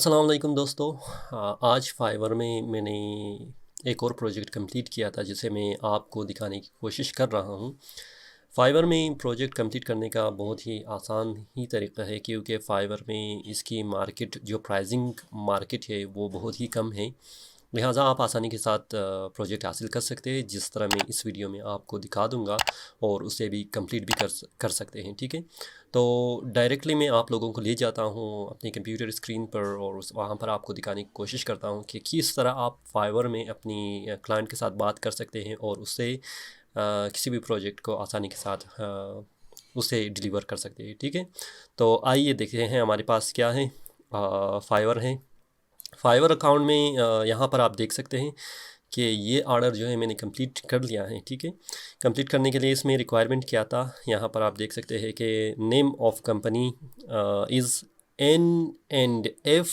अस्सलाम वालेकुम दोस्तों। आज फाइवर में मैंने एक और प्रोजेक्ट कंप्लीट किया था जिसे मैं आपको दिखाने की कोशिश कर रहा हूँ। फाइवर में प्रोजेक्ट कंप्लीट करने का बहुत ही आसान ही तरीका है, क्योंकि फाइवर में इसकी मार्केट जो प्राइसिंग मार्केट है वो बहुत ही कम है। लिहाजा आप आसानी के साथ प्रोजेक्ट हासिल कर सकते हैं, जिस तरह मैं इस वीडियो में आपको दिखा दूंगा, और उसे भी कंप्लीट भी कर सकते हैं। ठीक है, तो डायरेक्टली मैं आप लोगों को ले जाता हूँ अपनी कंप्यूटर स्क्रीन पर, और उस वहाँ पर आपको दिखाने की कोशिश करता हूँ कि किस तरह आप फाइवर में अपनी क्लाइंट के साथ बात कर सकते हैं और उससे किसी भी प्रोजेक्ट को आसानी के साथ उसे डिलीवर कर सकते हैं। ठीक है, तो आइए देखते हैं हमारे पास क्या है। फाइवर है। फाइवर अकाउंट में यहाँ पर आप देख सकते हैं कि ये ऑर्डर जो है मैंने कंप्लीट कर लिया है। ठीक है, कंप्लीट करने के लिए इसमें रिक्वायरमेंट क्या था, यहाँ पर आप देख सकते हैं कि name of company is N&F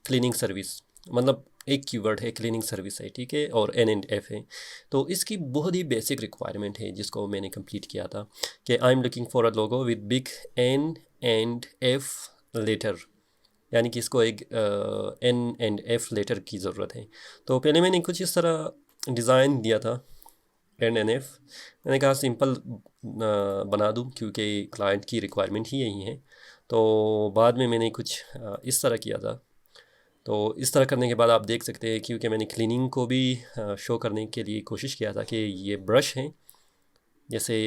cleaning service, मतलब एक कीवर्ड है, क्लीनिंग सर्विस है। ठीक है, और N&F है। तो इसकी बहुत ही बेसिक रिक्वायरमेंट है जिसको मैंने कंप्लीट किया था कि I am looking for a logo with big N&F letter, यानी कि इसको एक N&F लेटर की ज़रूरत है। तो पहले मैंने कुछ इस तरह डिज़ाइन दिया था N&F। मैंने कहा सिंपल बना दूं क्योंकि क्लाइंट की रिक्वायरमेंट ही यही है। तो बाद में मैंने कुछ इस तरह किया था। तो इस तरह करने के बाद आप देख सकते हैं, क्योंकि मैंने क्लीनिंग को भी शो करने के लिए कोशिश किया था कि ये ब्रश है, जैसे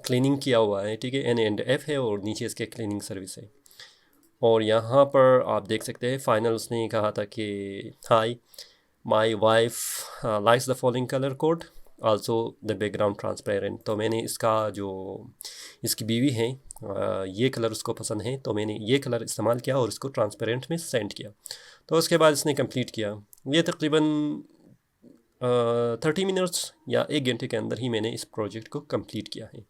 क्लीनिंग किया हुआ है। ठीक है, N&F है और नीचे इसके क्लीनिंग सर्विस है। और यहाँ पर आप देख सकते हैं फाइनल उसने कहा था कि high my wife likes the following colour code, also the background transparent. तो मैंने इसका जो इसकी बीवी है ये कलर उसको पसंद है, तो मैंने ये कलर इस्तेमाल किया और इसको ट्रांसपेरेंट में सेंड किया। तो उसके बाद इसने कंप्लीट किया। ये तकरीबन 30 मिनट्स या 1 घंटे के अंदर ही मैंने इस प्रोजेक्ट को कंप्लीट किया है।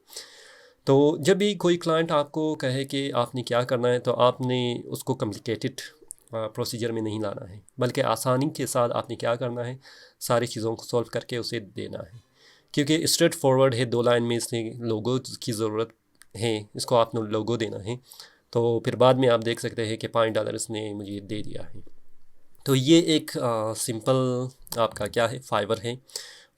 तो जब भी कोई क्लाइंट आपको कहे कि आपने क्या करना है, तो आपने उसको कॉम्प्लिकेटेड प्रोसीजर में नहीं लाना है, बल्कि आसानी के साथ आपने क्या करना है, सारी चीज़ों को सॉल्व करके उसे देना है। क्योंकि स्ट्रेट फॉरवर्ड है, 2 लाइन में इसने लोगो की ज़रूरत है, इसको आपने लोगो देना है। तो फिर बाद में आप देख सकते हैं कि $5 इसने मुझे दे दिया है। तो ये एक सिंपल आपका क्या है, फाइवर है।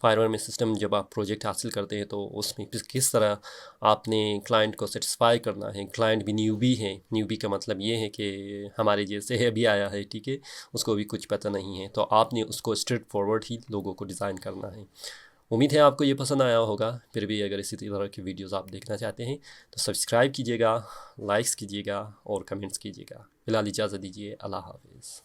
फाइवर में सिस्टम जब आप प्रोजेक्ट हासिल करते हैं तो उसमें किस तरह आपने क्लाइंट को सेटिस्फाई करना है। क्लाइंट भी न्यूबी है। न्यूबी का मतलब ये है कि हमारे जैसे है, अभी आया है। ठीक है, उसको भी कुछ पता नहीं है, तो आपने उसको स्ट्रेट फॉरवर्ड ही लोगों को डिज़ाइन करना है। उम्मीद है आपको ये पसंद आया होगा। फिर भी अगर इसी तरह की वीडियोज़ आप देखना चाहते हैं तो सब्सक्राइब कीजिएगा, लाइक्स कीजिएगा और कमेंट्स कीजिएगा। फ़िलहाल इजाज़त दीजिए। अल्लाह हाफिज़।